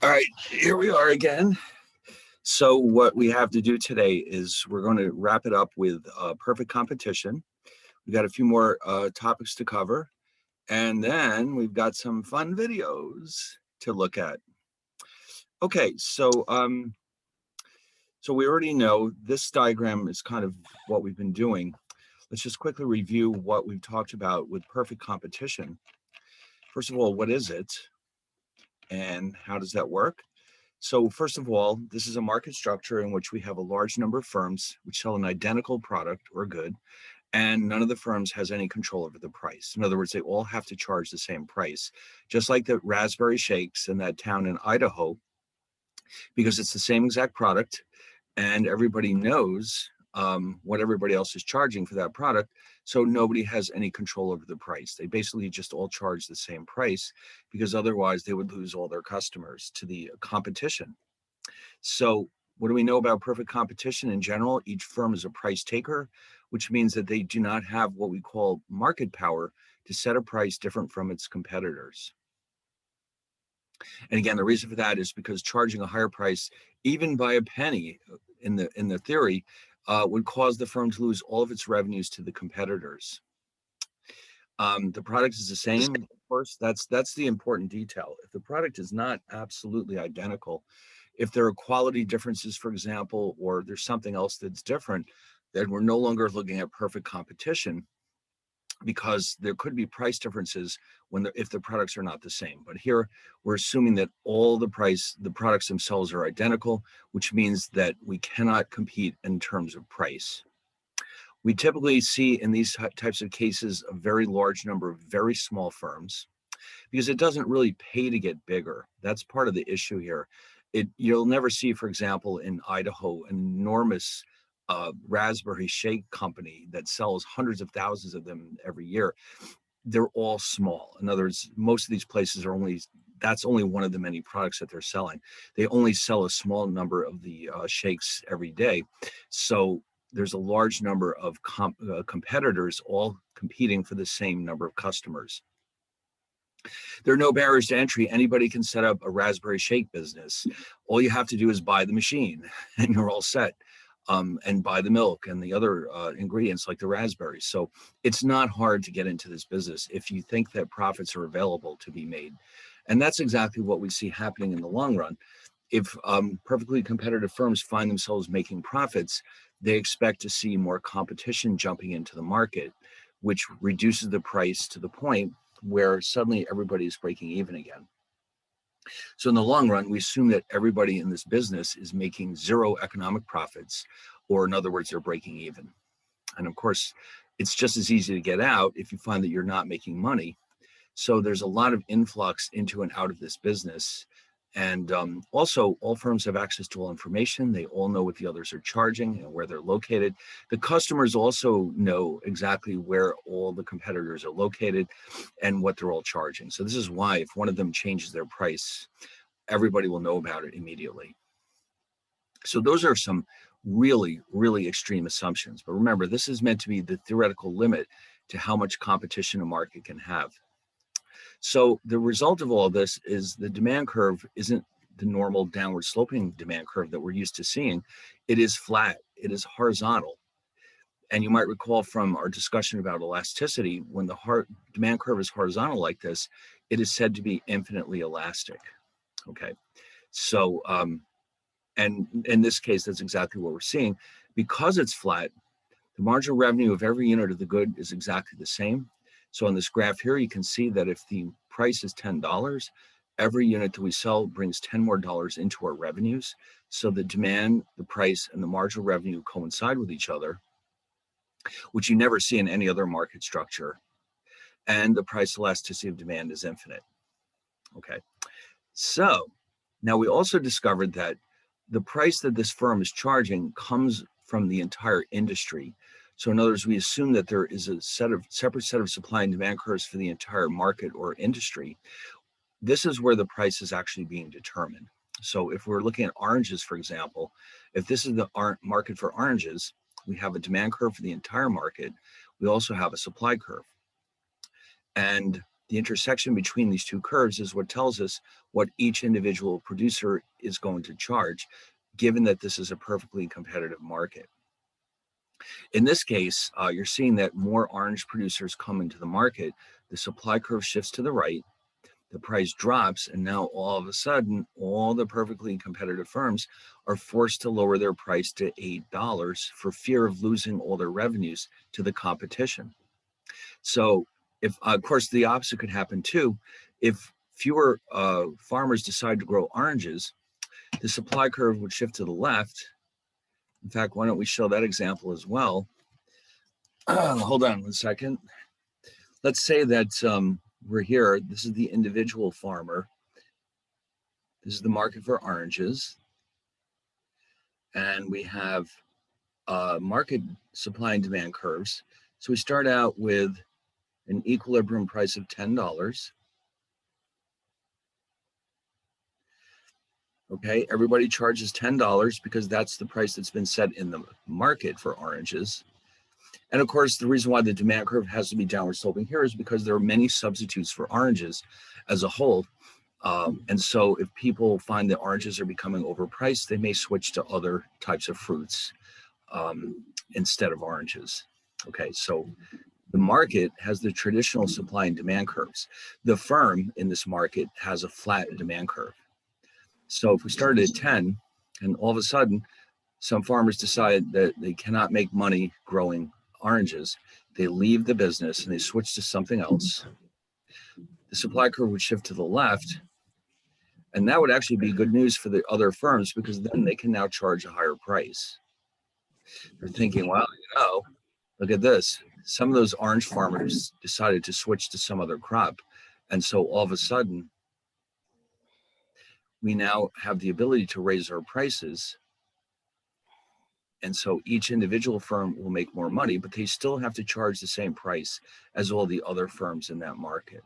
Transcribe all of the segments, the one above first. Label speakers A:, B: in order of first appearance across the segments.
A: All right, here we are again. So what we have to do today is we're going to wrap it up with perfect competition. We've got a few more topics to cover, and then we've got some fun videos to look at. Okay, so we already know this diagram is kind of what we've been doing. Let's just quickly review what we've talked about with perfect competition. First of all, what is it, and how does that work? So first of all, this is a market structure in which we have a large number of firms which sell an identical product or good, and none of the firms has any control over the price. In other words, they all have to charge the same price, just like the raspberry shakes in that town in Idaho, because it's the same exact product and everybody knows what everybody else is charging for that product. So nobody has any control over the price. They basically just all charge the same price because otherwise they would lose all their customers to the competition. So what do we know about perfect competition in general? Each firm is a price taker, which means that they do not have what we call market power to set a price different from its competitors. And again, the reason for that is because charging a higher price, even by a penny in the theory, would cause the firm to lose all of its revenues to the competitors. The product is the same, of course. That's the important detail. If the product is not absolutely identical, if there are quality differences, for example, or there's something else that's different, then we're no longer looking at perfect competition, because there could be price differences if the products are not the same. But here we're assuming that all the products themselves are identical, which means that we cannot compete in terms of price. We typically see in these types of cases a very large number of very small firms, because it doesn't really pay to get bigger. That's part of the issue here. You'll never see, for example, in Idaho, an enormous raspberry shake company that sells hundreds of thousands of them every year. They're all small. In other words, most of these places that's only one of the many products that they're selling. They only sell a small number of the shakes every day. So there's a large number of competitors all competing for the same number of customers. There are no barriers to entry. Anybody can set up a raspberry shake business. All you have to do is buy the machine and you're all set. And buy the milk and the other ingredients like the raspberries. So it's not hard to get into this business if you think that profits are available to be made. And that's exactly what we see happening in the long run. If perfectly competitive firms find themselves making profits, they expect to see more competition jumping into the market, which reduces the price to the point where suddenly everybody is breaking even again. So in the long run, we assume that everybody in this business is making zero economic profits, or in other words, they're breaking even. And of course, it's just as easy to get out if you find that you're not making money. So there's a lot of influx into and out of this business. And also, all firms have access to all information. They all know what the others are charging and where they're located. The customers also know exactly where all the competitors are located and what they're all charging. So this is why if one of them changes their price, everybody will know about it immediately. So those are some really, really extreme assumptions. But remember, this is meant to be the theoretical limit to how much competition a market can have. So the result of all this is the demand curve isn't the normal downward sloping demand curve that we're used to seeing. It is flat, it is horizontal. And you might recall from our discussion about elasticity, when the demand curve is horizontal like this, it is said to be infinitely elastic. Okay, so, and in this case, that's exactly what we're seeing. Because it's flat, the marginal revenue of every unit of the good is exactly the same. So on this graph here, you can see that if the price is $10, every unit that we sell brings $10 more into our revenues. So the demand, the price, and the marginal revenue coincide with each other, which you never see in any other market structure. And the price elasticity of demand is infinite. Okay, so now we also discovered that the price that this firm is charging comes from the entire industry. So in other words, we assume that there is a separate set of supply and demand curves for the entire market or industry. This is where the price is actually being determined. So if we're looking at oranges, for example, if this is the market for oranges, we have a demand curve for the entire market. We also have a supply curve. And The intersection between these two curves is what tells us what each individual producer is going to charge, given that this is a perfectly competitive market. In this case, you're seeing that more orange producers come into the market. The supply curve shifts to the right, the price drops, and now all of a sudden, all the perfectly competitive firms are forced to lower their price to $8 for fear of losing all their revenues to the competition. So if, of course, the opposite could happen too. If fewer farmers decide to grow oranges, the supply curve would shift to the left. In fact, why don't we show that example as well? Hold on 1 second. Let's say that we're here. This is the individual farmer. This is the market for oranges. And we have market supply and demand curves. So we start out with an equilibrium price of $10. Okay, everybody charges $10 because that's the price that's been set in the market for oranges. And of course, the reason why the demand curve has to be downward sloping here is because there are many substitutes for oranges as a whole. And so if people find that oranges are becoming overpriced, they may switch to other types of fruits instead of oranges. Okay, so the market has the traditional supply and demand curves. The firm in this market has a flat demand curve. So if we started at 10 and all of a sudden some farmers decide that they cannot make money growing oranges, they leave the business and they switch to something else. The supply curve would shift to the left, and that would actually be good news for the other firms because then they can now charge a higher price. They're thinking, well, look at this. Some of those orange farmers decided to switch to some other crop. And so all of a sudden, we now have the ability to raise our prices. And so each individual firm will make more money, but they still have to charge the same price as all the other firms in that market.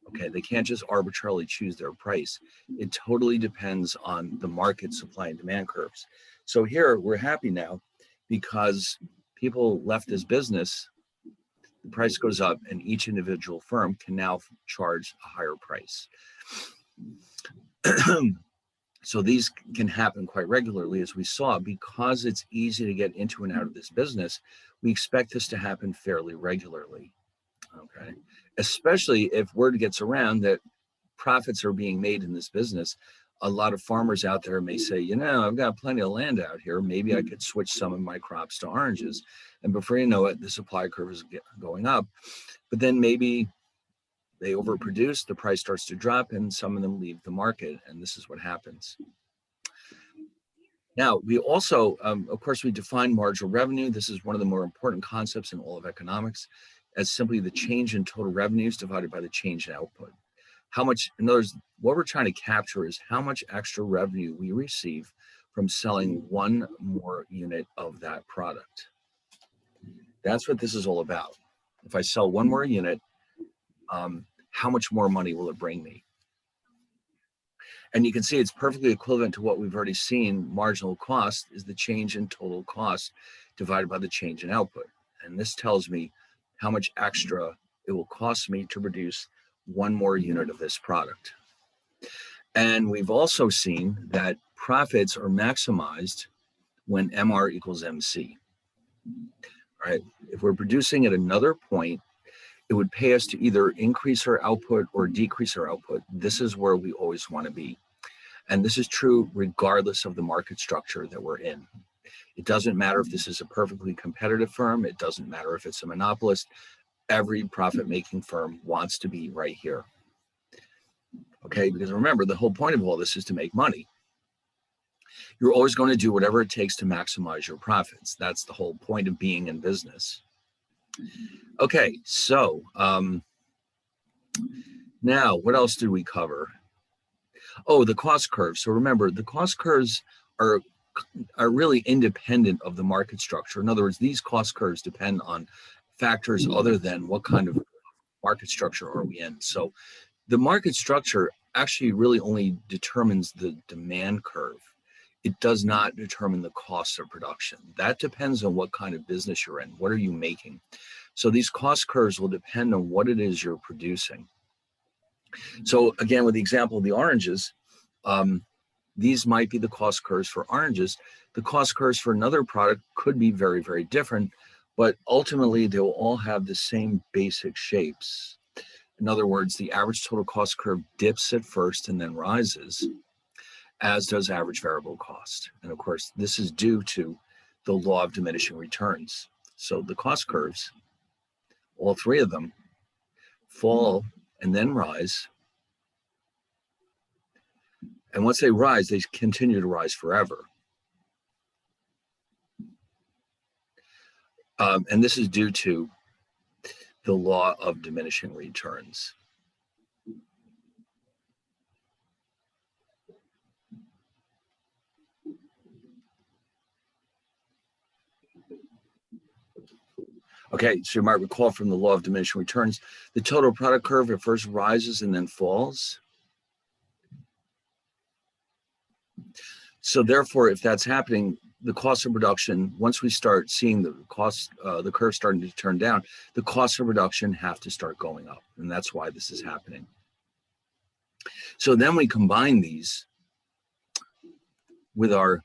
A: Okay, they can't just arbitrarily choose their price. It totally depends on the market supply and demand curves. So here we're happy now because people left this business, the price goes up and each individual firm can now charge a higher price. So these can happen quite regularly, as we saw. Because it's easy to get into and out of this business, we expect this to happen fairly regularly, okay? Especially if word gets around that profits are being made in this business. A lot of farmers out there may say, I've got plenty of land out here. Maybe I could switch some of my crops to oranges. And before you know it, the supply curve is going up. But then maybe they overproduce, the price starts to drop, and some of them leave the market, and this is what happens. Now, we also, of course, we define marginal revenue. This is one of the more important concepts in all of economics, as simply the change in total revenues divided by the change in output. How much, in other words, what we're trying to capture is how much extra revenue we receive from selling one more unit of that product. That's what this is all about. If I sell one more unit, how much more money will it bring me? And you can see it's perfectly equivalent to what we've already seen. Marginal cost is the change in total cost divided by the change in output. And this tells me how much extra it will cost me to produce one more unit of this product. And we've also seen that profits are maximized when MR equals MC. All right, if we're producing at another point, it would pay us to either increase our output or decrease our output. This is where we always want to be. And this is true regardless of the market structure that we're in. It doesn't matter if this is a perfectly competitive firm. It doesn't matter if it's a monopolist. Every profit-making firm wants to be right here. Okay, because remember, the whole point of all this is to make money. You're always going to do whatever it takes to maximize your profits. That's the whole point of being in business. Okay, so now what else did we cover? Oh, the cost curves. So remember, the cost curves are really independent of the market structure. In other words, these cost curves depend on factors other than what kind of market structure are we in. So the market structure actually really only determines the demand curve. it does not determine the cost of production. That depends on what kind of business you're in. What are you making? So these cost curves will depend on what it is you're producing. So again, with the example of the oranges, these might be the cost curves for oranges. The cost curves for another product could be very, very different, but ultimately they will all have the same basic shapes. In other words, the average total cost curve dips at first and then rises, as does average variable cost. And of course, this is due to the law of diminishing returns. So the cost curves, all three of them, fall and then rise. And once they rise, they continue to rise forever. And this is due to the law of diminishing returns. Okay, so you might recall from the law of diminishing returns, the total product curve at first rises and then falls. So therefore, if that's happening, the cost of production, once we start seeing the cost, the curve starting to turn down, the costs of production have to start going up. And that's why this is happening. So then we combine these with our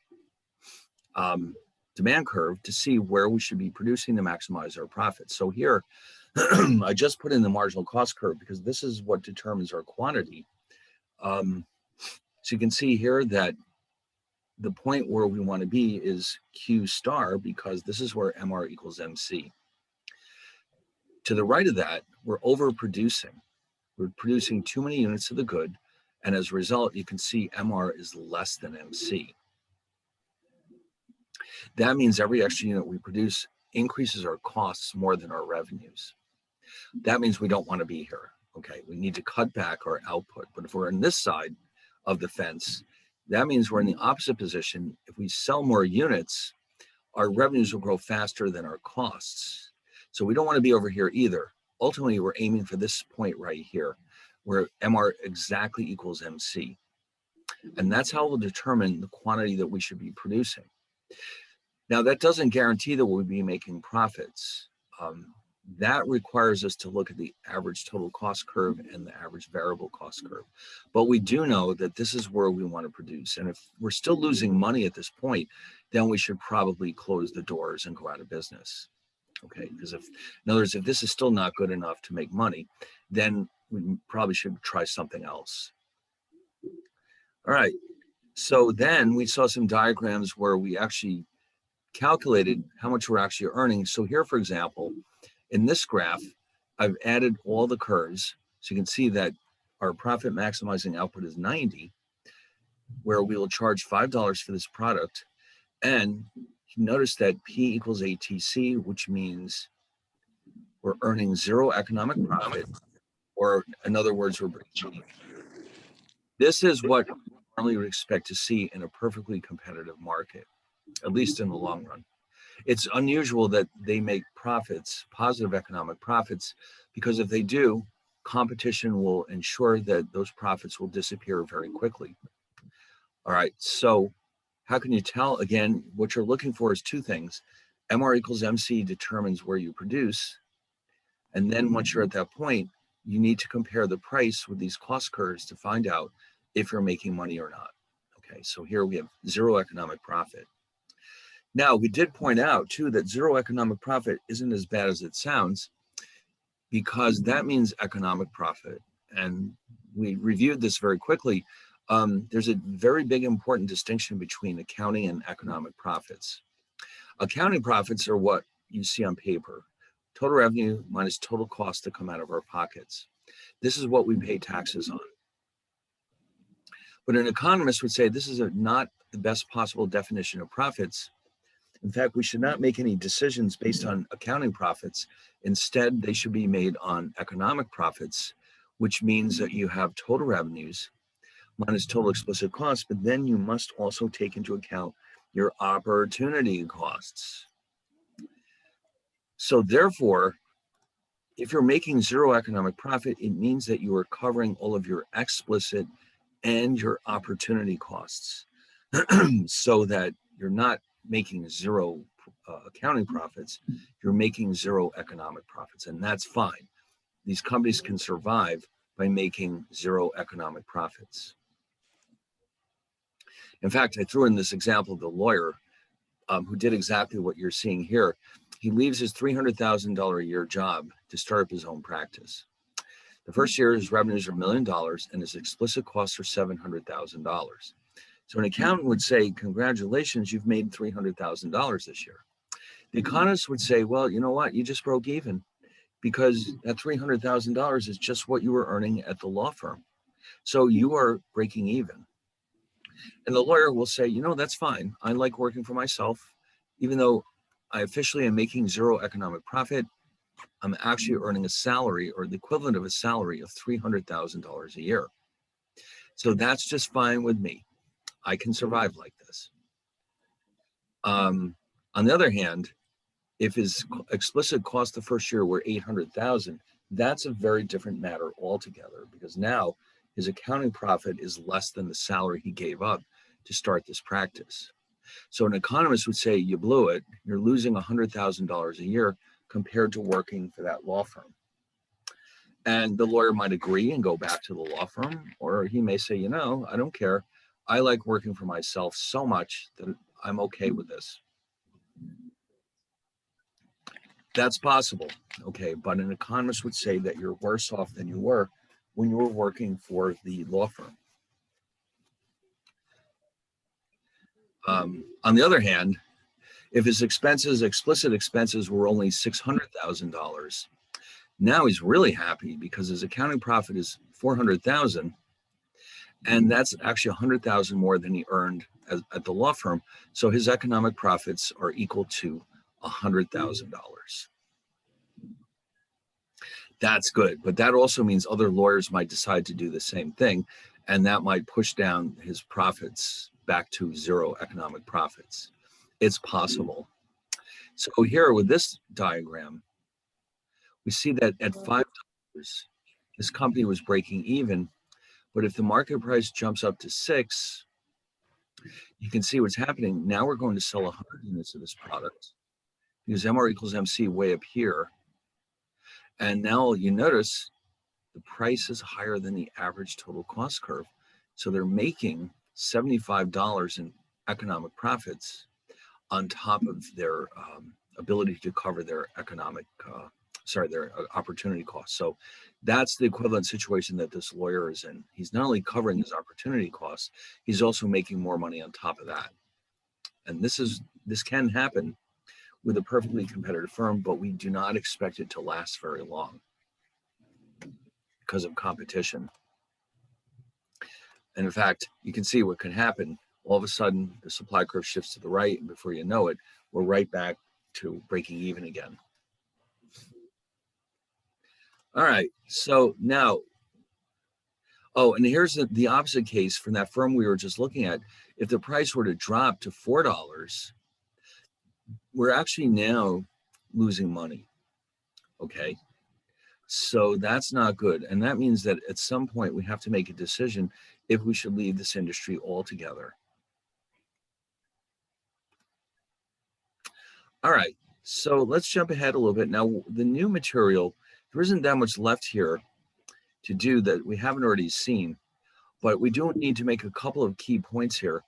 A: demand curve to see where we should be producing to maximize our profits. So here, I just put in the marginal cost curve because this is what determines our quantity. So you can see here that the point where we want to be is Q star, because this is where MR equals MC. To the right of that, we're overproducing. We're producing too many units of the good, and as a result, you can see MR is less than MC. That means every extra unit we produce increases our costs more than our revenues. That means we don't want to be here. Okay, we need to cut back our output. But if we're on this side of the fence, that means we're in the opposite position. If we sell more units, our revenues will grow faster than our costs. So we don't want to be over here either. Ultimately, we're aiming for this point right here, where MR exactly equals MC. And that's how we'll determine the quantity that we should be producing. Now, that doesn't guarantee that we'll be making profits. That requires us to look at the average total cost curve and the average variable cost curve. But we do know that this is where we want to produce. And if we're still losing money at this point, then we should probably close the doors and go out of business. Okay, because in other words, if this is still not good enough to make money, then we probably should try something else. All right, so then we saw some diagrams where we actually calculated how much we're actually earning. So here, for example, in this graph, I've added all the curves. So you can see that our profit maximizing output is 90, where we will charge $5 for this product. And you notice that P equals ATC, which means we're earning zero economic profit, or in other words, we're breaking even. This is what we normally would expect to see in a perfectly competitive market, at least in the long run. It's unusual that they make profits, positive economic profits, because if they do, competition will ensure that those profits will disappear very quickly. All right, so how can you tell? Again, what you're looking for is two things. MR equals MC determines where you produce. And then once you're at that point, you need to compare the price with these cost curves to find out if you're making money or not. Okay, so here we have zero economic profit. Now, we did point out too that zero economic profit isn't as bad as it sounds, because that means economic profit. And we reviewed this very quickly. There's a very big important distinction between accounting and economic profits. Accounting profits are what you see on paper: total revenue minus total cost to come out of our pockets. This is what we pay taxes on. But an economist would say this is not the best possible definition of profits. In fact, we should not make any decisions based on accounting profits. Instead, they should be made on economic profits, which means that you have total revenues minus total explicit costs, but then you must also take into account your opportunity costs. So therefore, if you're making zero economic profit, it means that you are covering all of your explicit and your opportunity costs. so that you're not making zero accounting profits, you're making zero economic profits, and that's fine. These companies can survive by making zero economic profits. In fact, I threw in this example of the lawyer who did exactly what you're seeing here. He leaves his $300,000 a year job to start up his own practice. The first year, his revenues are $1 million and his explicit costs are $700,000. So an accountant would say, congratulations, you've made $300,000 this year. The economist would say, well, you know what? You just broke even because that $300,000 is just what you were earning at the law firm. So you are breaking even. And the lawyer will say, you know, that's fine. I like working for myself. Even though I officially am making zero economic profit, I'm actually earning a salary or the equivalent of a salary of $300,000 a year. So that's just fine with me. I can survive like this. On the other hand, if his explicit cost the first year were $800,000, that's a very different matter altogether, because now his accounting profit is less than the salary he gave up to start this practice. So an economist would say, you blew it. You're losing $100,000 a year compared to working for that law firm. And the lawyer might agree and go back to the law firm, or he may say, you know, I don't care. I like working for myself so much that I'm okay with this. That's possible, okay, but an economist would say that you're worse off than you were when you were working for the law firm. On the other hand, if his expenses, explicit expenses, were only $600,000, now he's really happy because his accounting profit is $400,000, and that's actually $100,000 more than he earned at the law firm. So his economic profits are equal to $100,000. That's good, but that also means other lawyers might decide to do the same thing, and that might push down his profits back to zero economic profits. It's possible. So here with this diagram, we see that at $5, this company was breaking even, but if the market price jumps up to 6, you can see what's happening. Now we're going to sell 100 units of this product because MR equals MC way up here. And now you notice the price is higher than the average total cost curve. So they're making $75 in economic profits on top of their ability to cover their their opportunity costs. So that's the equivalent situation that this lawyer is in. He's not only covering his opportunity costs, he's also making more money on top of that. And this can happen with a perfectly competitive firm, but we do not expect it to last very long because of competition. And in fact, you can see what can happen. All of a sudden, the supply curve shifts to the right, and before you know it, we're right back to breaking even again. All right, so now, oh, and here's the opposite case from that firm we were just looking at. If the price were to drop to $4, we're actually now losing money, okay? So that's not good. And that means that at some point we have to make a decision if we should leave this industry altogether. All right, so let's jump ahead a little bit. Now, the new material, there isn't that much left here to do that we haven't already seen, but we do need to make a couple of key points here.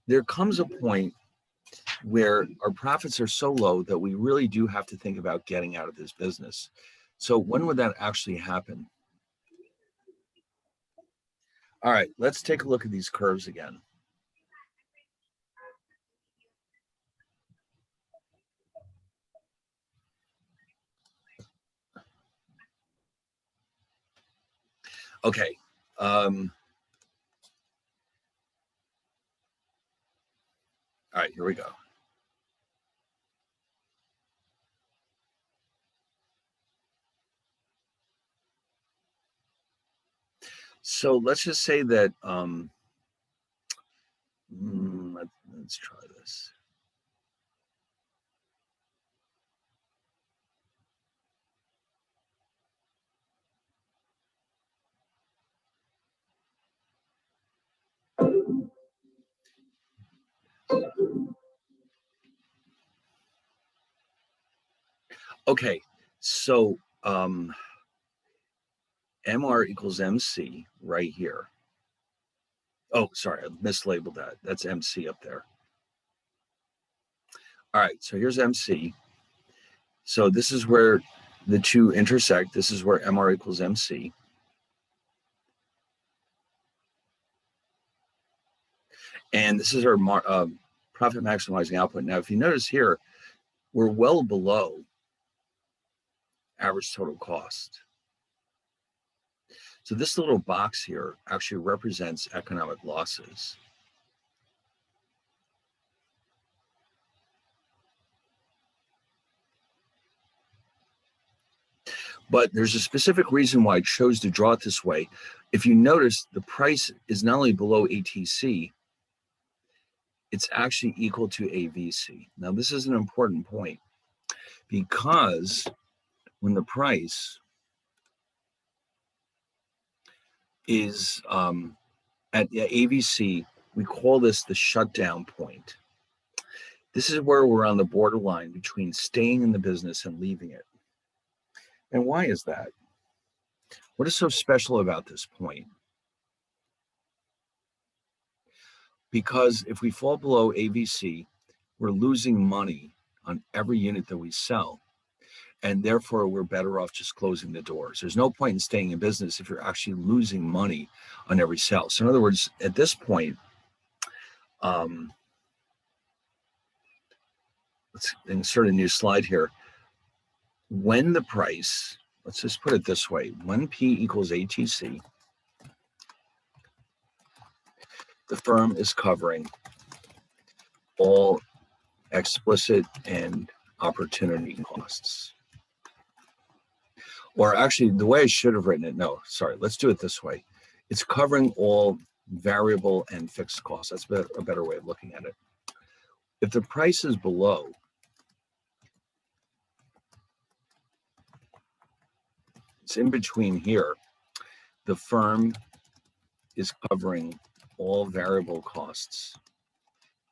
A: There comes a point where our profits are so low that we really do have to think about getting out of this business. So when would that actually happen? All right, let's take a look at these curves again. Okay. All right, here we go. So let's just say that, let's try this. Okay, so MR equals MC right here. Oh, sorry, I mislabeled that. That's MC up there. All right, so here's MC. So this is where the two intersect. This is where MR equals MC. And this is our profit maximizing output. Now, if you notice here, we're well below average total cost. So this little box here actually represents economic losses. But there's a specific reason why I chose to draw it this way. If you notice, the price is not only below ATC, it's actually equal to AVC. Now, this is an important point because when the price is at AVC, we call this the shutdown point. This is where we're on the borderline between staying in the business and leaving it. And why is that? What is so special about this point? Because if we fall below AVC, we're losing money on every unit that we sell. And therefore, we're better off just closing the doors. There's no point in staying in business if you're actually losing money on every sale. So in other words, at this point, let's insert a new slide here. When the price, let's just put it this way, when P equals ATC, the firm is covering all explicit and opportunity costs. Or actually, the way I should have written it, no, sorry, let's do it this way. It's covering all variable and fixed costs. That's a better way of looking at it. If the price is below, it's in between here, the firm is covering all variable costs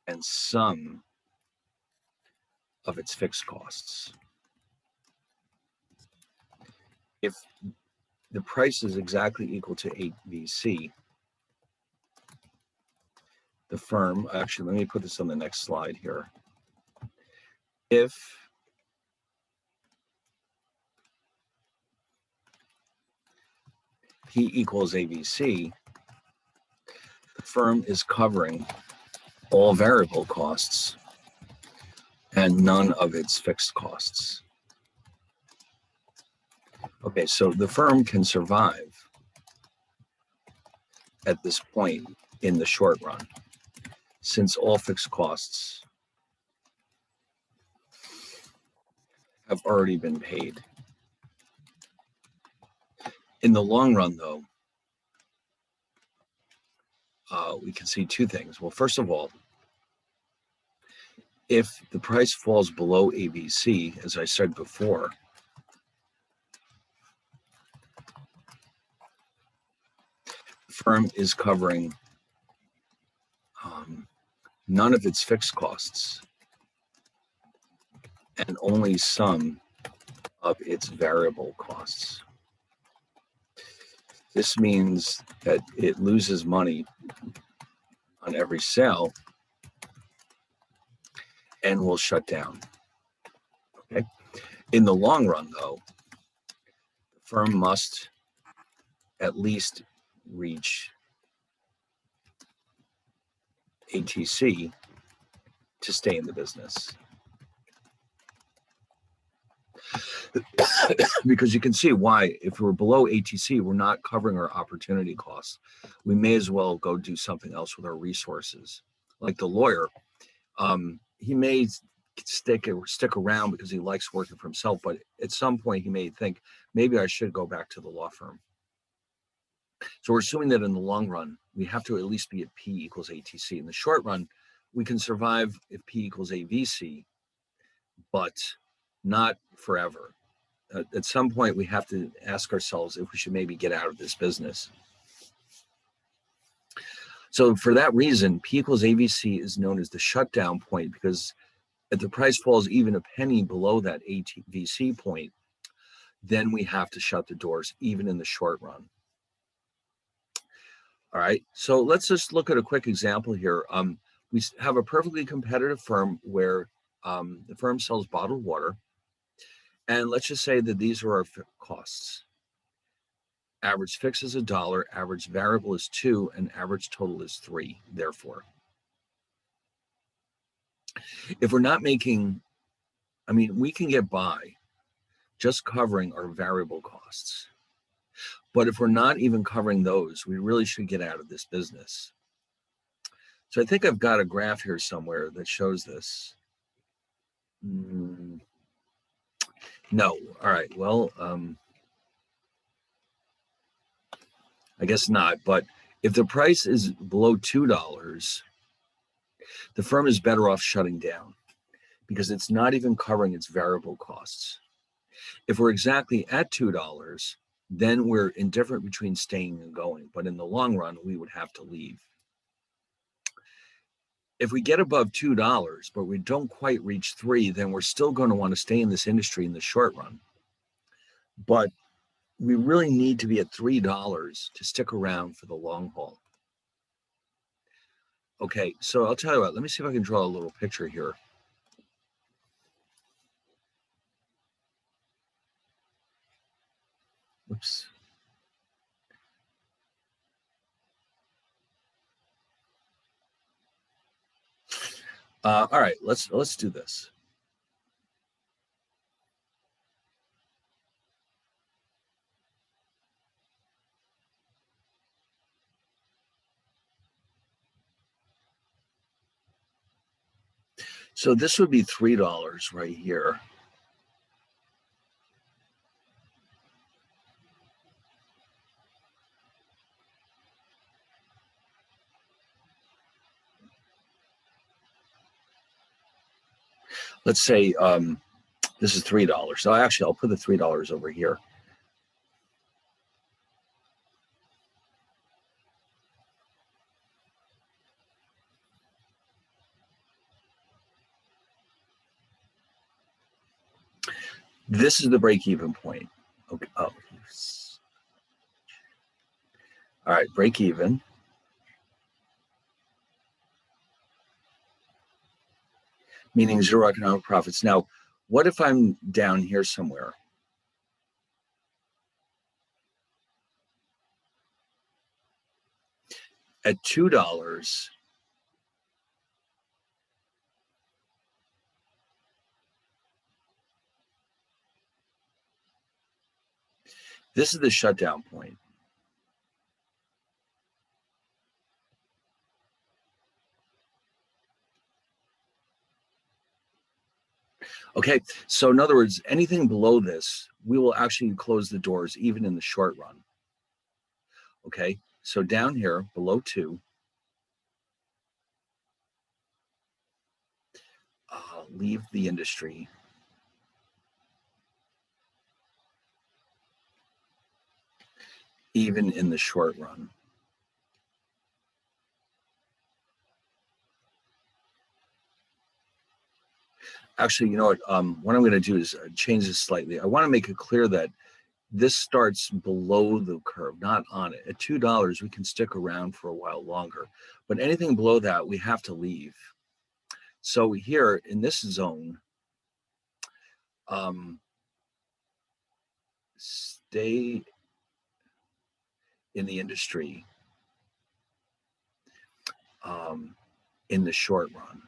A: and some of its fixed costs. If the price is exactly equal to AVC, the firm, actually, let me put this on the next slide here. If P equals AVC, the firm is covering all variable costs and none of its fixed costs. Okay, so the firm can survive at this point in the short run, since all fixed costs have already been paid. In the long run, though, we can see two things. Well, first of all, if the price falls below AVC, as I said before, the firm is covering none of its fixed costs and only some of its variable costs. This means that it loses money on every sale and will shut down. Okay. In the long run, though, the firm must at least reach ATC to stay in the business. Because you can see why, if we're below ATC, we're not covering our opportunity costs. We may as well go do something else with our resources. Like the lawyer, he may stick around because he likes working for himself, but at some point he may think, maybe I should go back to the law firm. So we're assuming that in the long run, we have to at least be at P equals ATC. In the short run, we can survive if P equals AVC, but not forever. At some point, we have to ask ourselves if we should maybe get out of this business. So for that reason, P equals AVC is known as the shutdown point, because If the price falls even a penny below that ATVC point, then we have to shut the doors, even in the short run. All right, so let's just look at a quick example here. We have a perfectly competitive firm where the firm sells bottled water. And let's just say that these are our costs. Average fix is $1, average variable is 2, and average total is 3, therefore. If we're not making, we can get by just covering our variable costs. But if we're not even covering those, we really should get out of this business. So I think I've got a graph here somewhere that shows this. No. All right. Well, I guess not. But if the price is below $2, the firm is better off shutting down because it's not even covering its variable costs. If we're exactly at $2, then we're indifferent between staying and going. But in the long run, we would have to leave. If we get above $2, but we don't quite reach 3, then we're still going to want to stay in this industry in the short run. But we really need to be at $3 to stick around for the long haul. Okay, so I'll tell you what, let me see if I can draw a little picture here. Oops. All right, let's do this. So this would be $3 right here. Let's say this is $3. So actually, I'll put the $3 over here. This is the break-even point. Okay. Oh. All right, break even. Meaning zero economic profits. Now, what if I'm down here somewhere? At $2, this is the shutdown point. Okay, so in other words, anything below this, we will actually close the doors even in the short run. Okay, so down here below 2, leave the industry. Even in the short run. Actually, you know what I'm going to do is change this slightly. I want to make it clear that this starts below the curve, not on it. At $2, we can stick around for a while longer, but anything below that, we have to leave. So here in this zone, stay in the industry in the short run.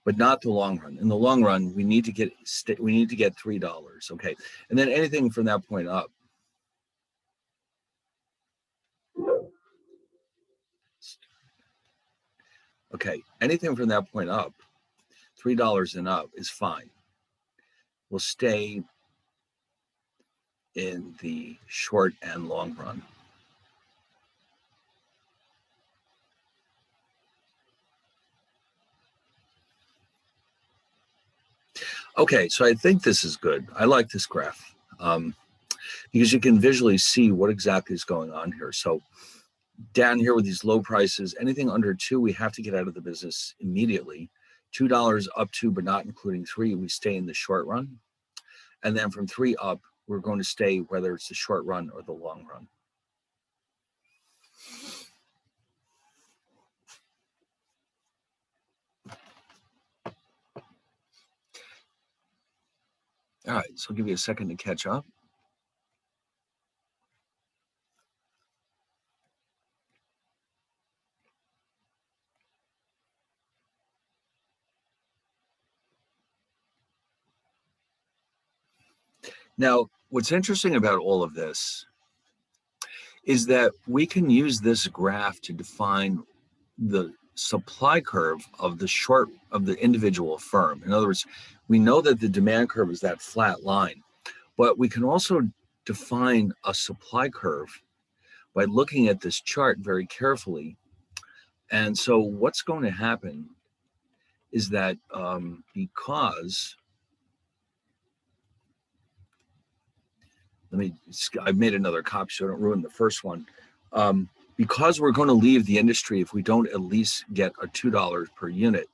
A: But not the long run. In the long run, we need to get $3. Okay, and then anything from that point up. Okay, anything from that point up, $3 and up is fine. We'll stay in the short and long run. Okay, so I think this is good. I like this graph because you can visually see what exactly is going on here. So down here with these low prices, anything under 2, we have to get out of the business immediately. $2 up to, but not including 3, we stay in the short run. And then from 3 up, we're going to stay whether it's the short run or the long run. All right, so I'll give you a second to catch up. Now, what's interesting about all of this is that we can use this graph to define the supply curve of the individual firm. In other words, we know that the demand curve is that flat line, but we can also define a supply curve by looking at this chart very carefully. And so what's going to happen is that because I've made another copy so I don't ruin the first one. Because we're going to leave the industry if we don't at least get a $2 per unit,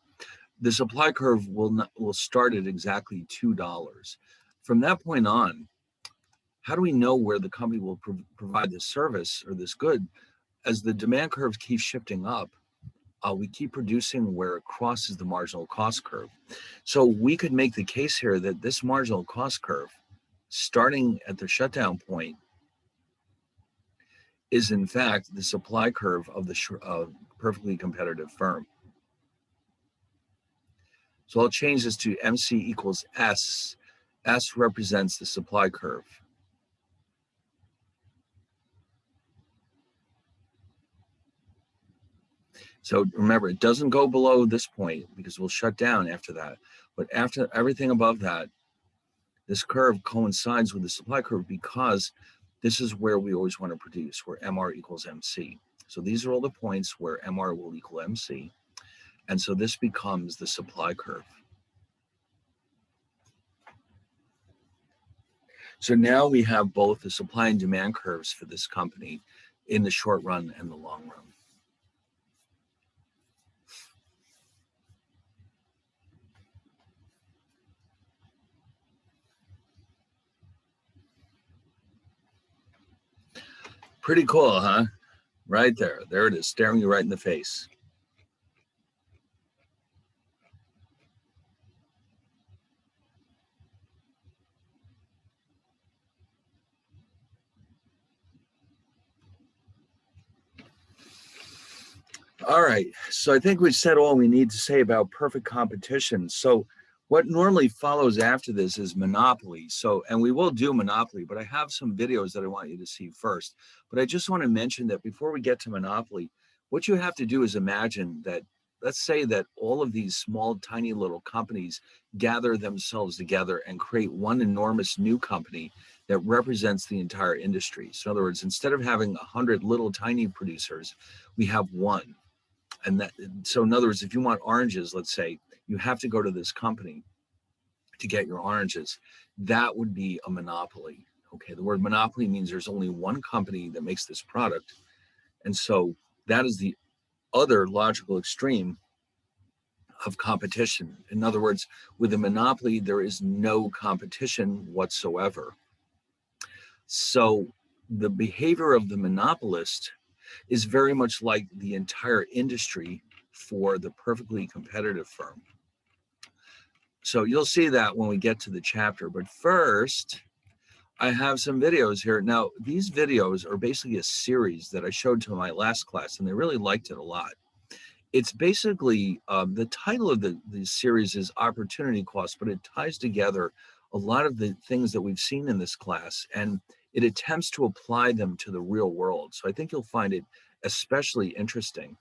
A: the supply curve will start at exactly $2. From that point on, how do we know where the company will provide this service or this good? As the demand curves keep shifting up, we keep producing where it crosses the marginal cost curve. So we could make the case here that this marginal cost curve, starting at the shutdown point, is in fact the supply curve of the perfectly competitive firm. So I'll change this to MC equals S. S represents the supply curve. So remember, it doesn't go below this point because we'll shut down after that. But after everything above that, this curve coincides with the supply curve because this is where we always want to produce, where MR equals MC. So these are all the points where MR will equal MC. And so this becomes the supply curve. So now we have both the supply and demand curves for this company in the short run and the long run. Pretty cool, huh? Right there. There it is, staring you right in the face. All right, so I think we've said all we need to say about perfect competition. So what normally follows after this is monopoly. So, and we will do monopoly, but I have some videos that I want you to see first. But I just want to mention that before we get to monopoly, what you have to do is imagine that, let's say that all of these small, tiny little companies gather themselves together and create one enormous new company that represents the entire industry. So in other words, instead of having 100 little tiny producers, we have one. And that, so in other words, if you want oranges, let's say, you have to go to this company to get your oranges. That would be a monopoly. Okay, the word monopoly means there's only one company that makes this product. And so that is the other logical extreme of competition. In other words, with a monopoly, there is no competition whatsoever. So the behavior of the monopolist is very much like the entire industry for the perfectly competitive firm. So you'll see that when we get to the chapter. But first, I have some videos here. Now, these videos are basically a series that I showed to my last class, and they really liked it a lot. It's basically, the title of the series is Opportunity Cost, but it ties together a lot of the things that we've seen in this class, and it attempts to apply them to the real world. So I think you'll find it especially interesting.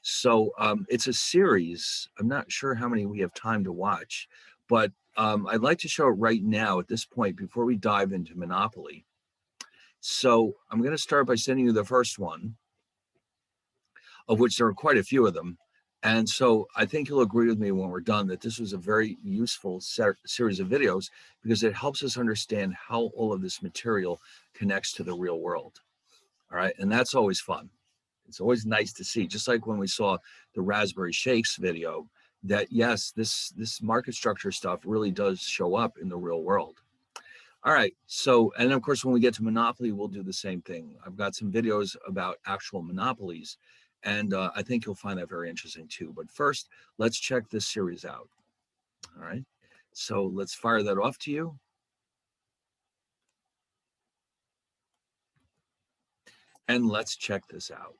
A: So it's a series. I'm not sure how many we have time to watch, but I'd like to show it right now at this point before we dive into Monopoly. So I'm going to start by sending you the first one, of which there are quite a few of them. And so I think you'll agree with me when we're done that this was a very useful series of videos because it helps us understand how all of this material connects to the real world. All right, and that's always fun. It's always nice to see, just like when we saw the Raspberry Shakes video, that yes, this market structure stuff really does show up in the real world. All right, so, and of course, when we get to Monopoly, we'll do the same thing. I've got some videos about actual monopolies, and I think you'll find that very interesting too. But first, let's check this series out. All right, so let's fire that off to you. And let's check this out.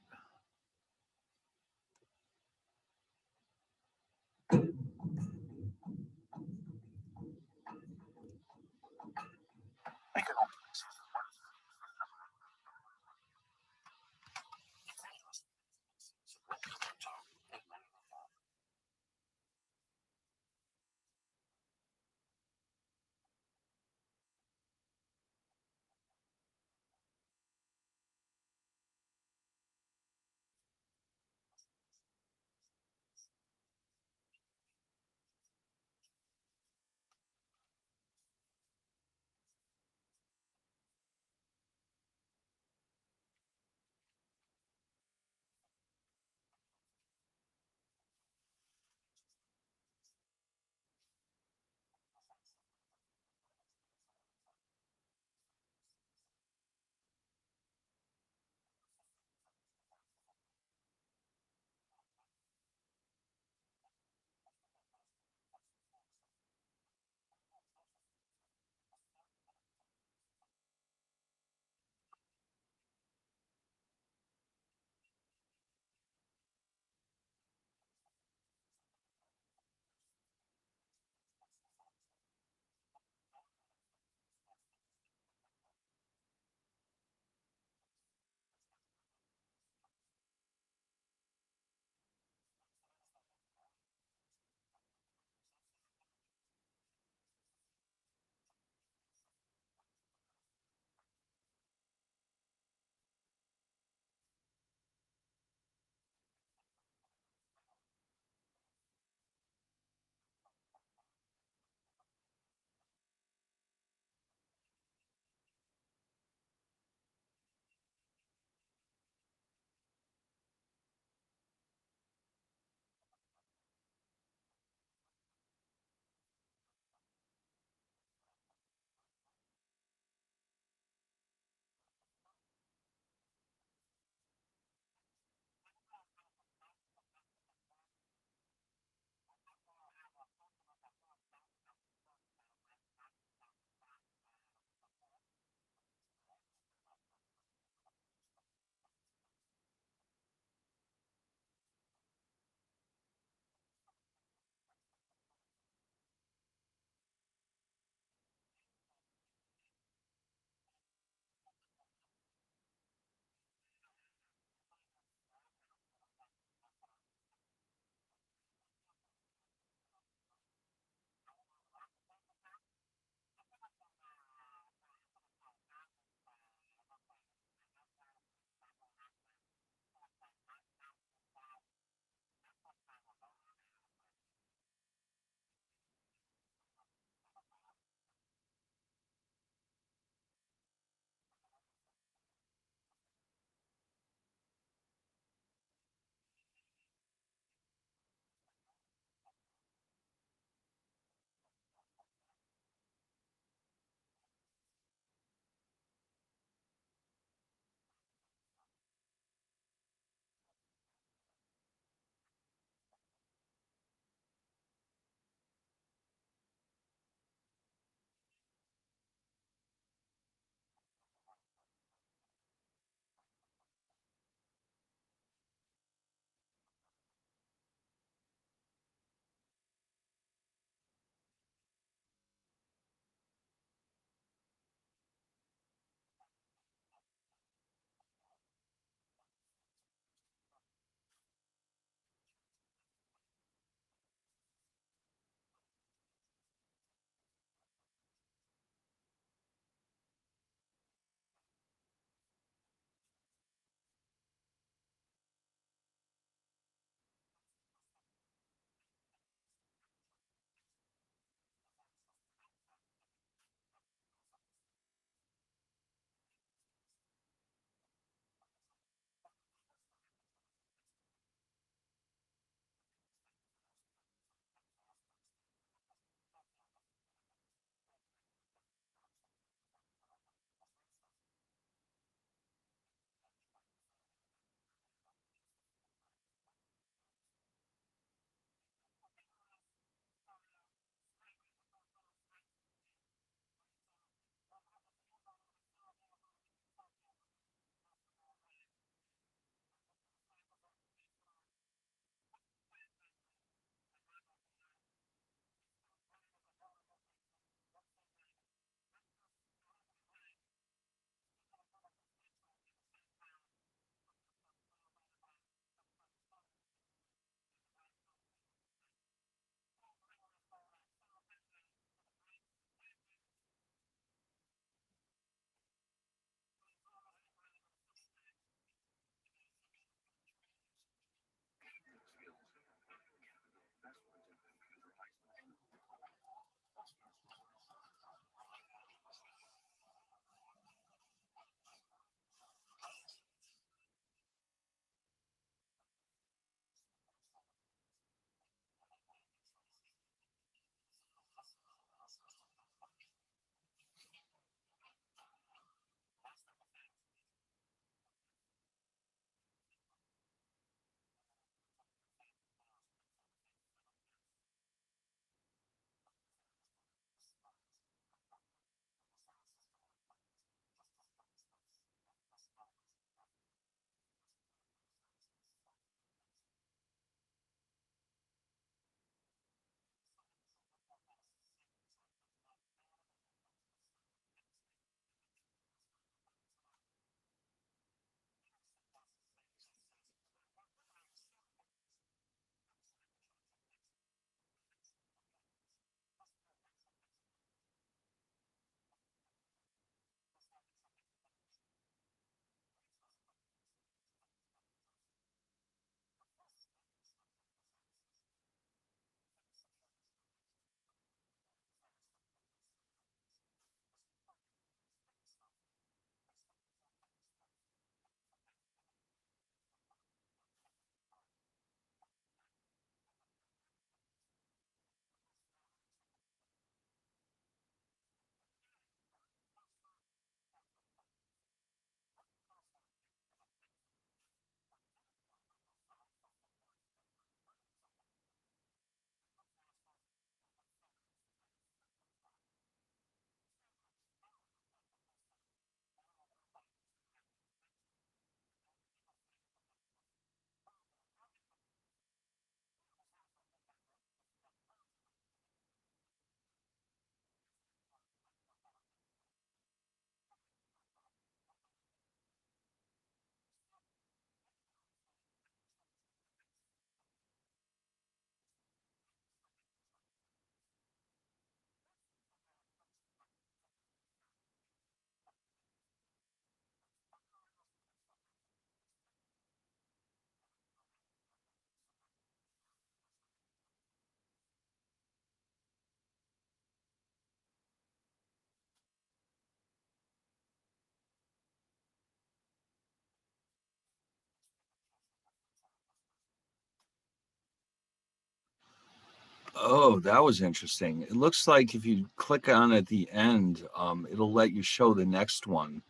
A: Oh, that was interesting. It looks like if you click on at the end, it'll let you show the next one.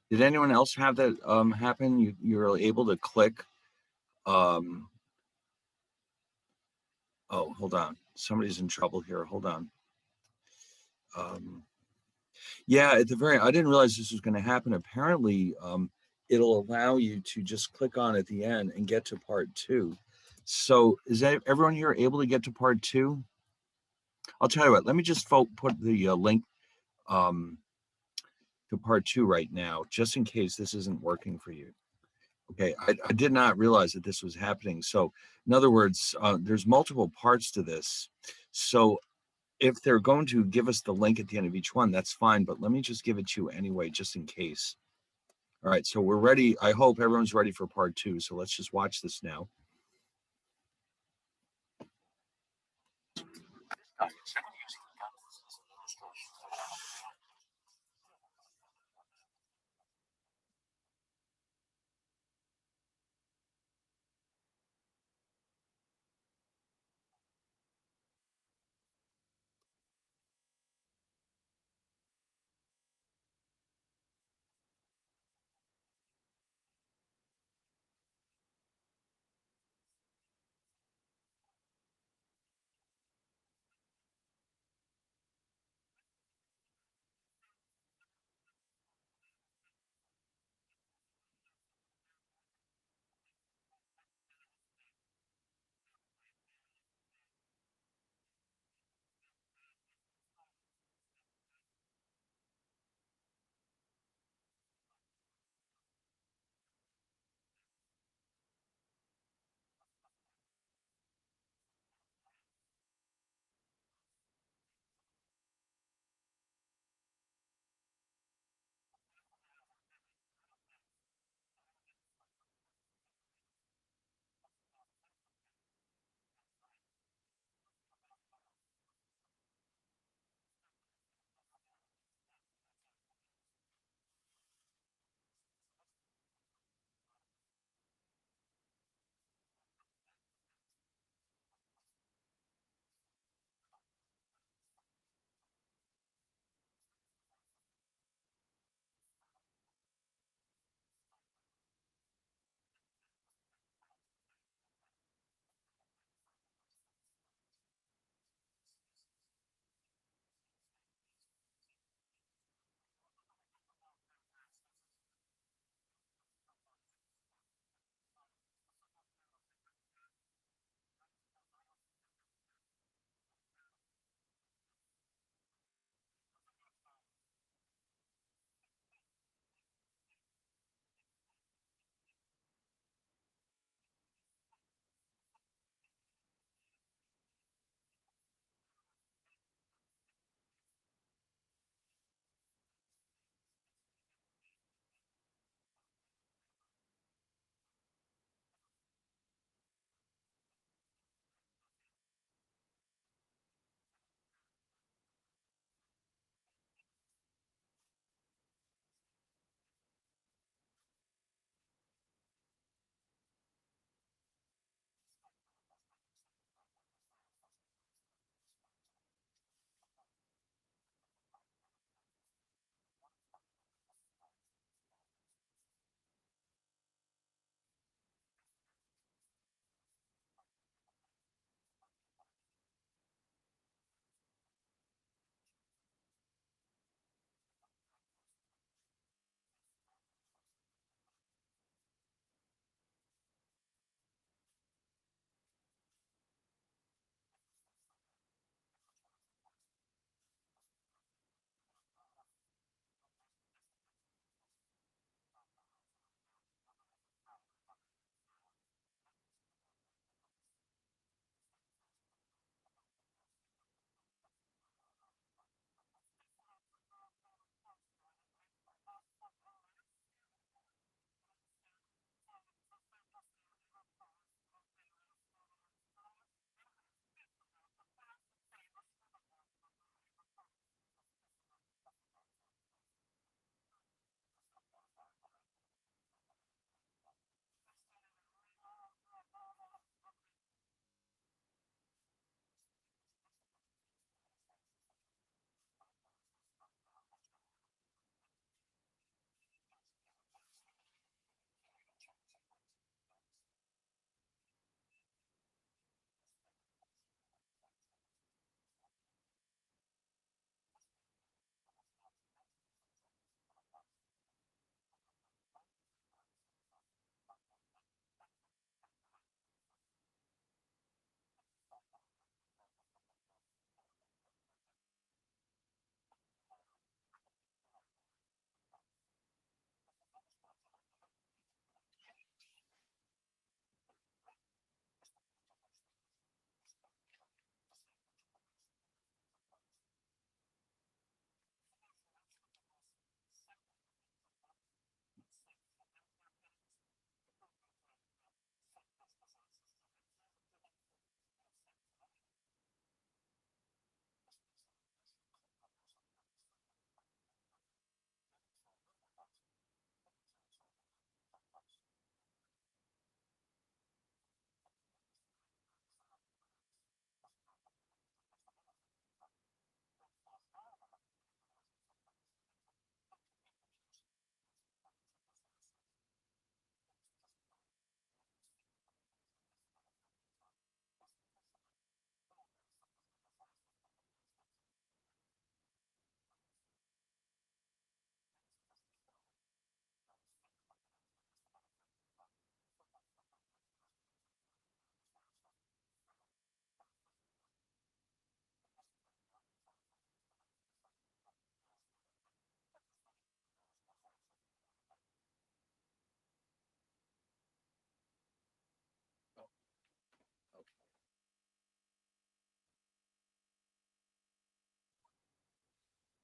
A: Did anyone else have that happen? You're able to click. Um, oh, hold on. Somebody's in trouble here. Hold on. Um, yeah, at the very, I didn't realize this was going to happen. Apparently, it'll allow you to just click on at the end and get to part two. So is that everyone here able to get to part two? I'll tell you what, let me just put the link um, to part two right now, just in case this isn't working for you. Okay, I did not realize that this was happening. So in other words, there's multiple parts to this. So if they're going to give us the link at the end of each one, that's fine, but let me just give it to you anyway, just in case. All right, so we're ready. I hope everyone's ready for part two. So let's just watch this now.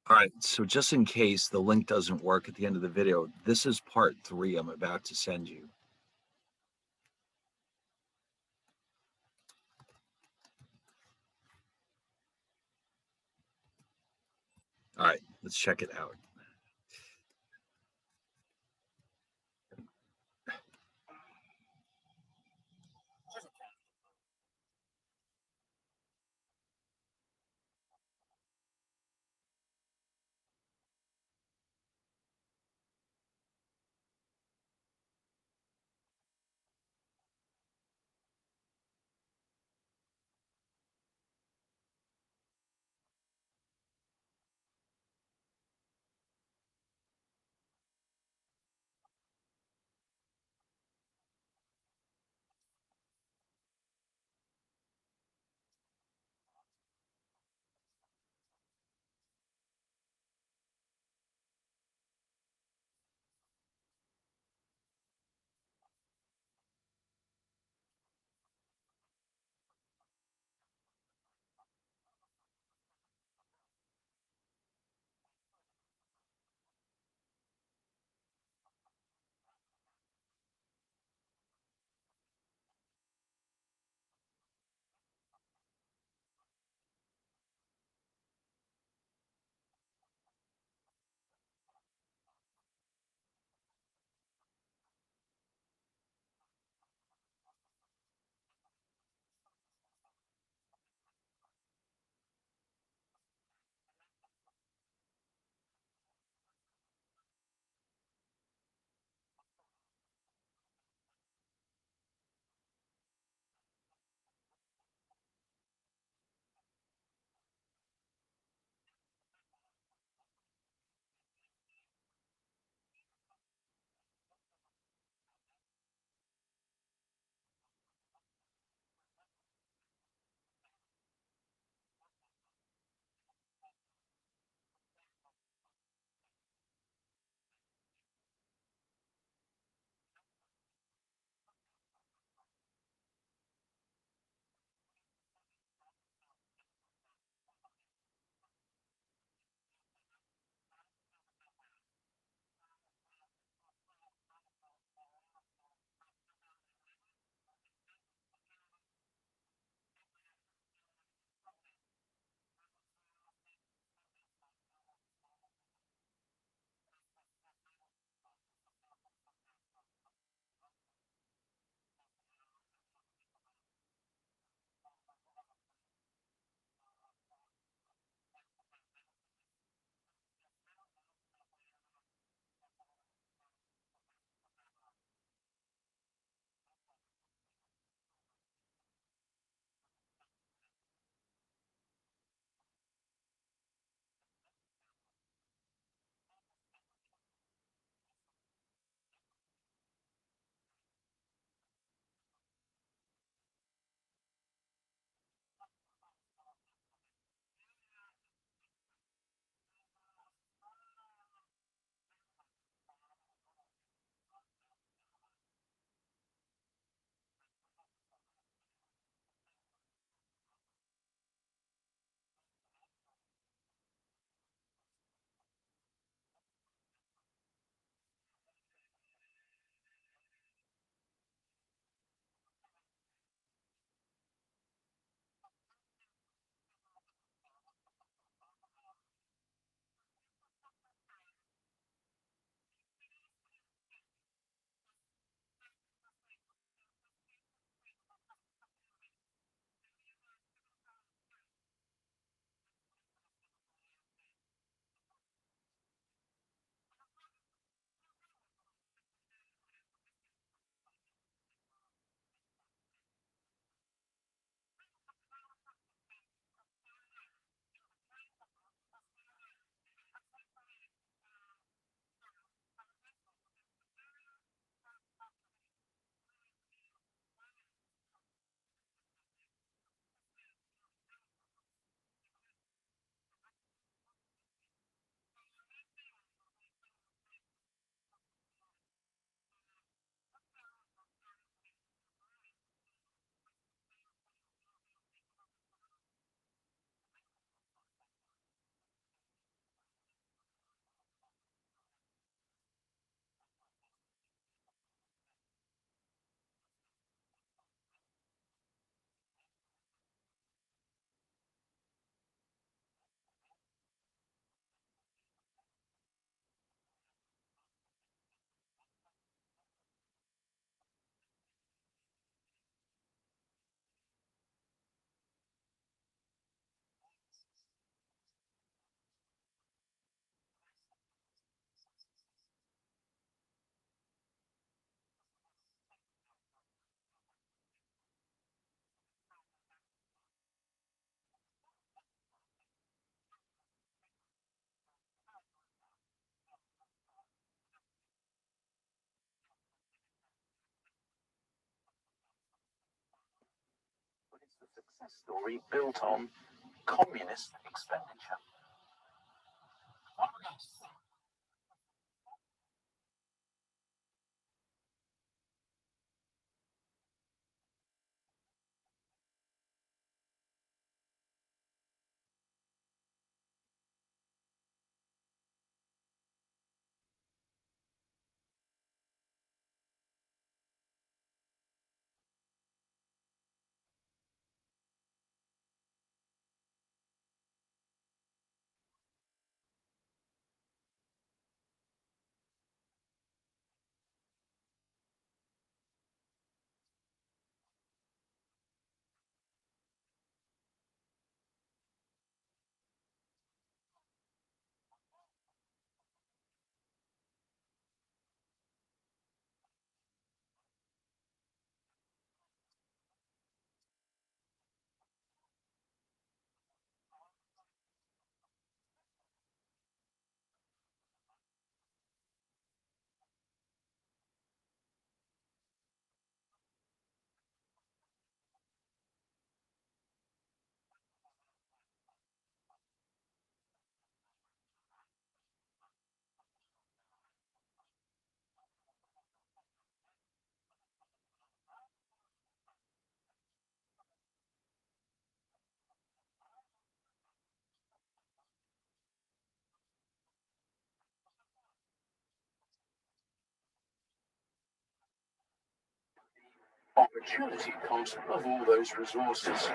A: All right, so just in case the link doesn't work at the end of the video, this is part 3 I'm about to send you. All right, let's check it out.
B: success story built on communist expenditure. Opportunity cost of all those resources.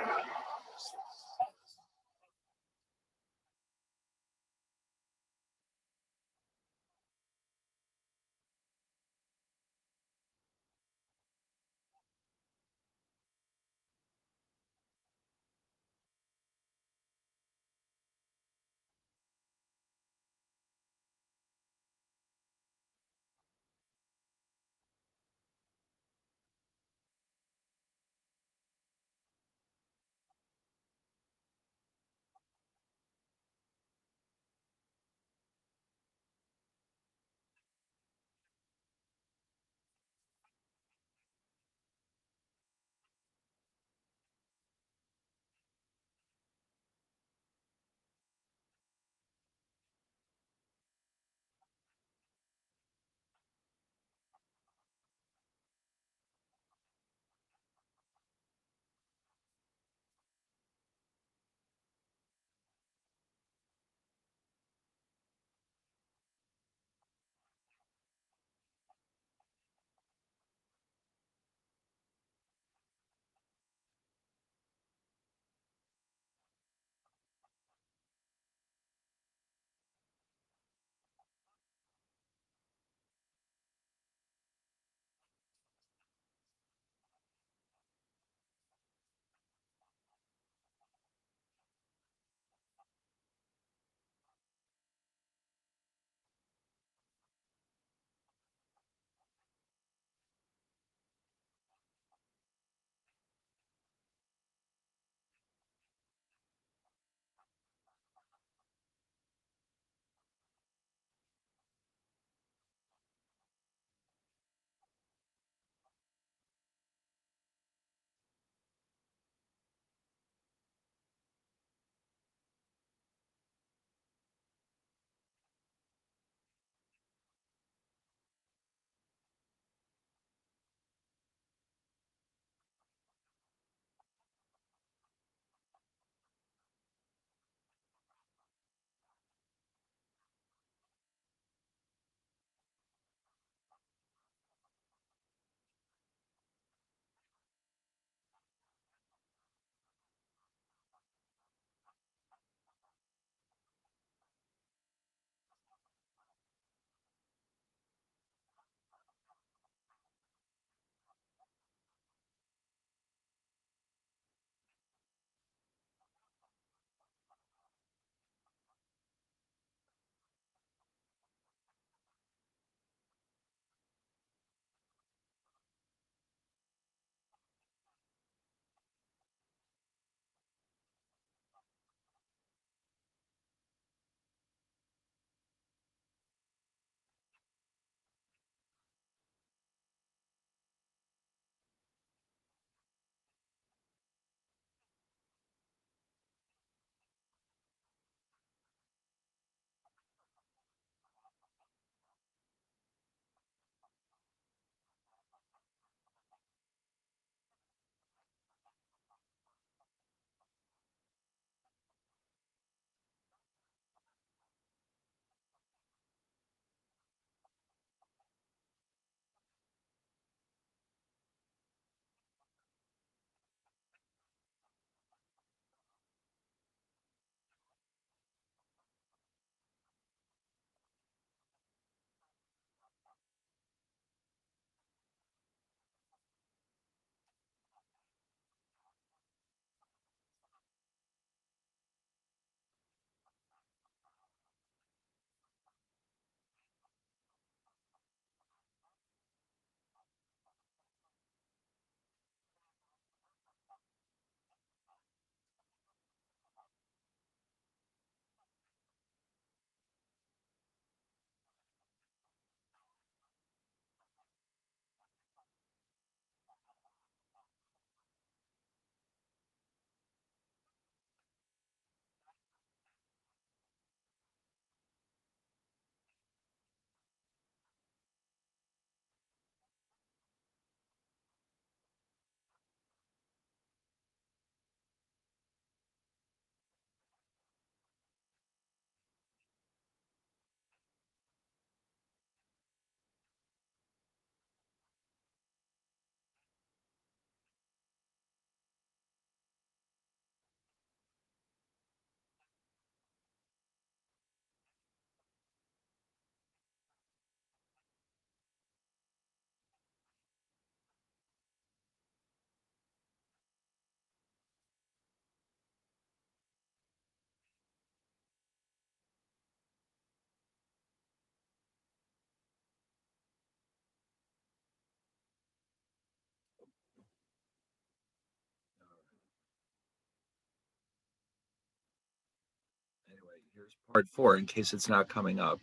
A: Here's part four in case it's not coming up.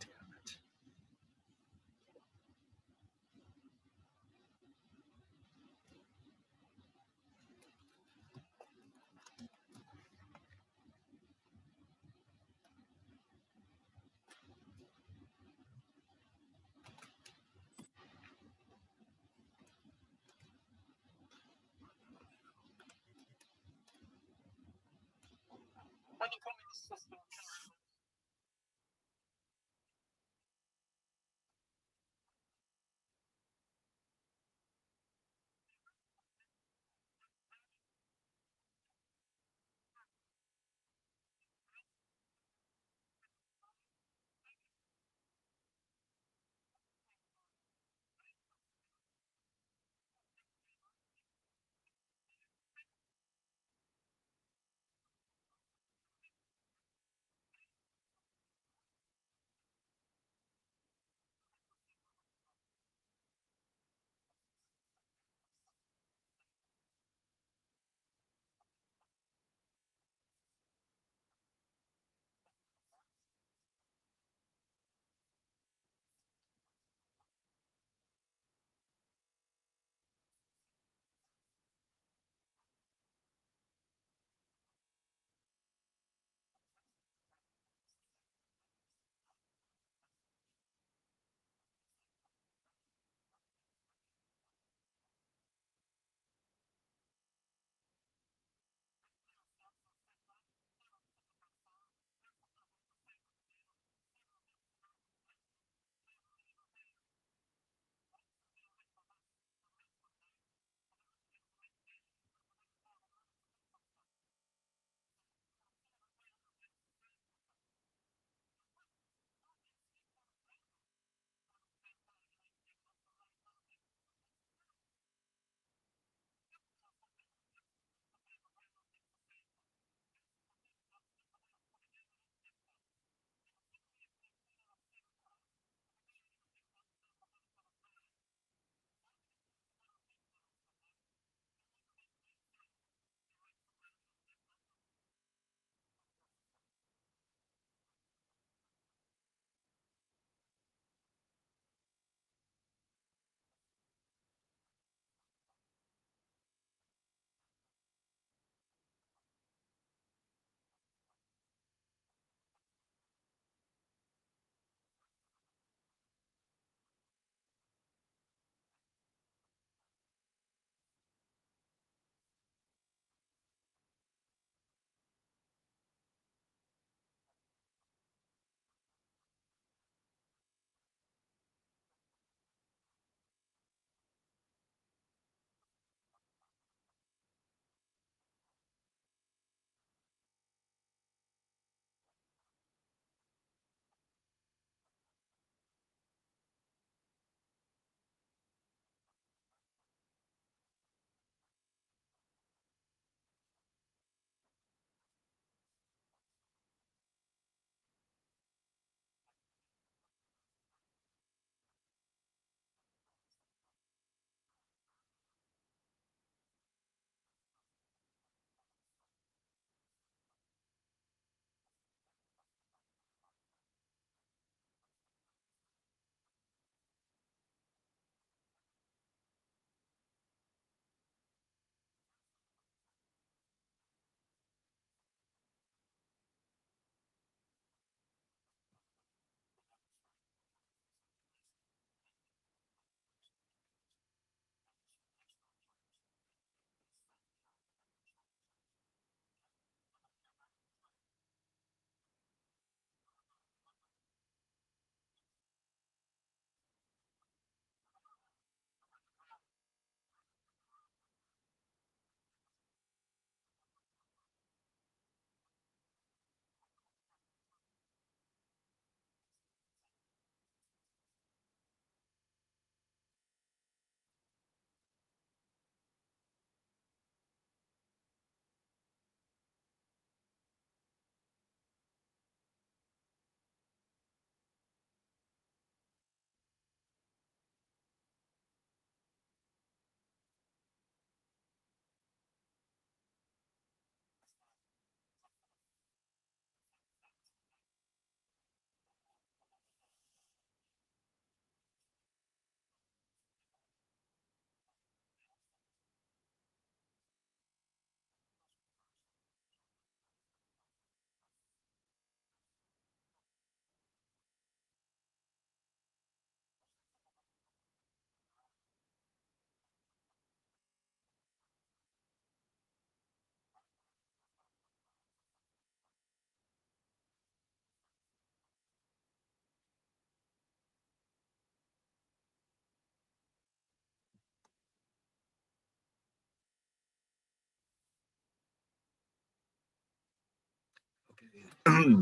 A: Damn it.
B: When the communist system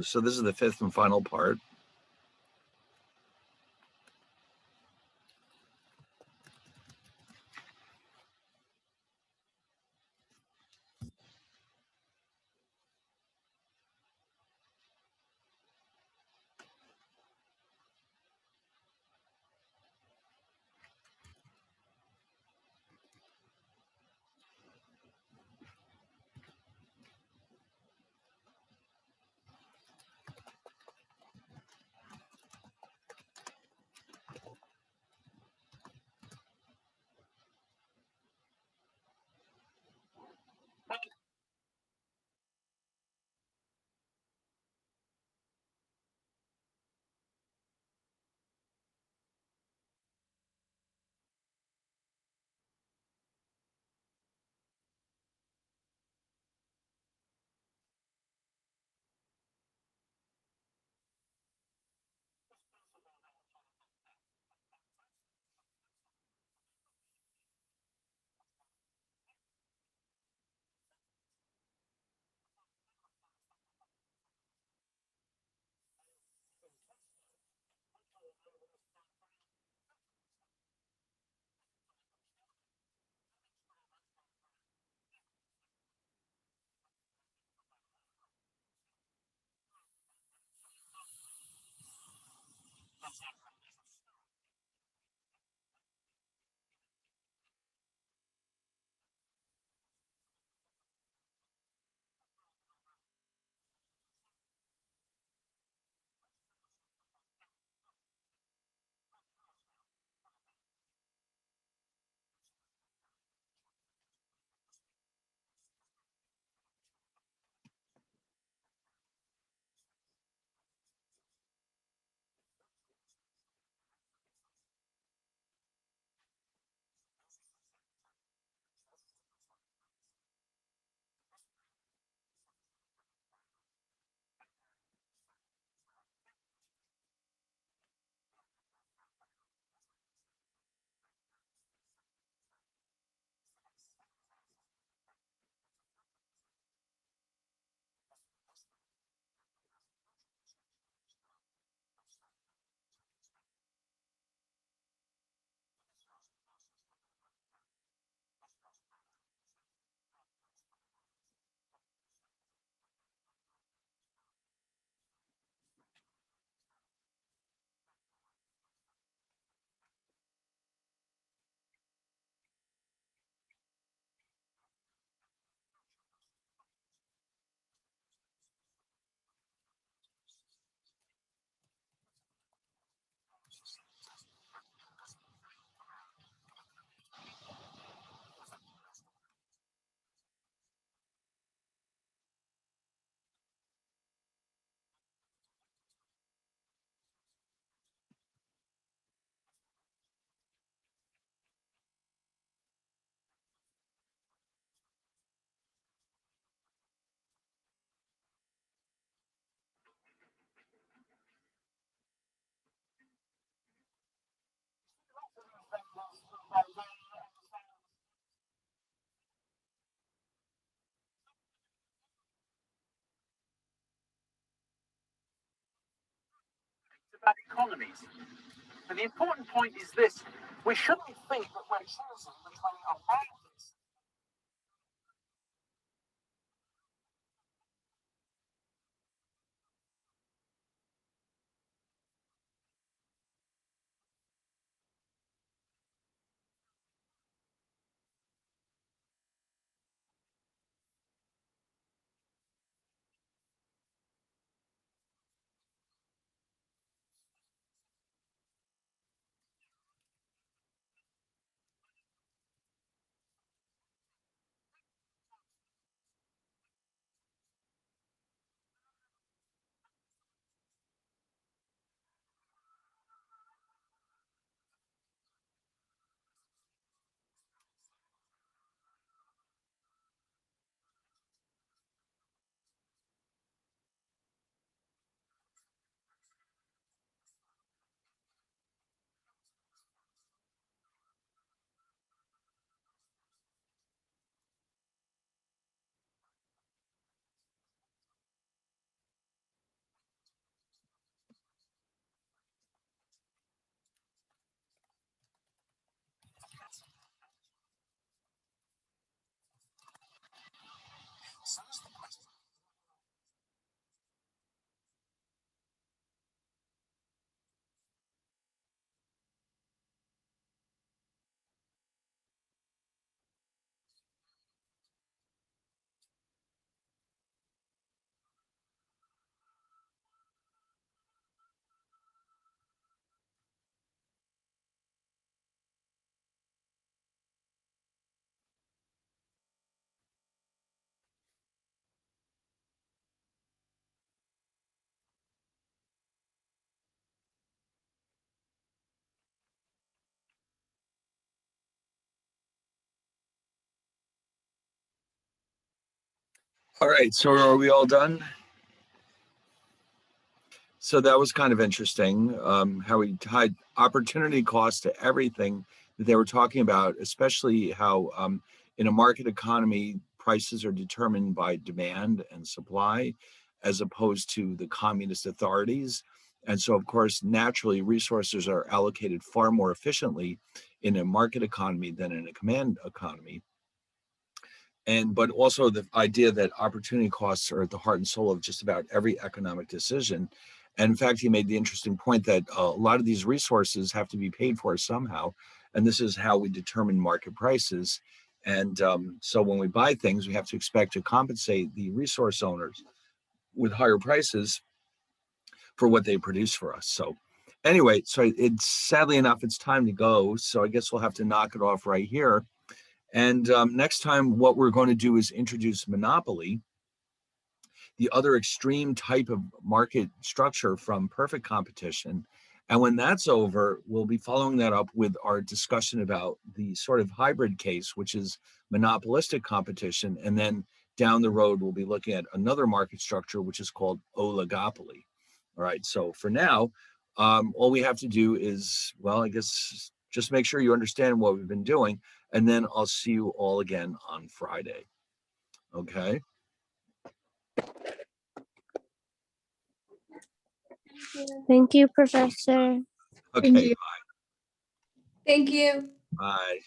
A: So this is the fifth and final part.
B: About economies. And the important point is this: we shouldn't think that we're choosing between a market.
A: All right, so are we all done? So that was kind of interesting, how we tied opportunity cost to everything that they were talking about, especially how in a market economy, prices are determined by demand and supply, as opposed to the communist authorities. And so, of course, naturally, resources are allocated far more efficiently in a market economy than in a command economy. And but also the idea that opportunity costs are at the heart and soul of just about every economic decision. And in fact, he made the interesting point that a lot of these resources have to be paid for somehow, and this is how we determine market prices. And so when we buy things, we have to expect to compensate the resource owners with higher prices for what they produce for us. So anyway, so it's sadly enough, it's time to go. So I guess we'll have to knock it off right here. And next time, what we're going to do is introduce monopoly, the other extreme type of market structure from perfect competition. And when that's over, we'll be following that up with our discussion about the sort of hybrid case, which is monopolistic competition. And then down the road, we'll be looking at another market structure, which is called oligopoly. All right, so for now, all we have to do is, well, I guess just make sure you understand what we've been doing, and then I'll see you all again on Friday. Okay?
C: Thank you, Professor.
A: Okay,
D: Thank you.
A: bye.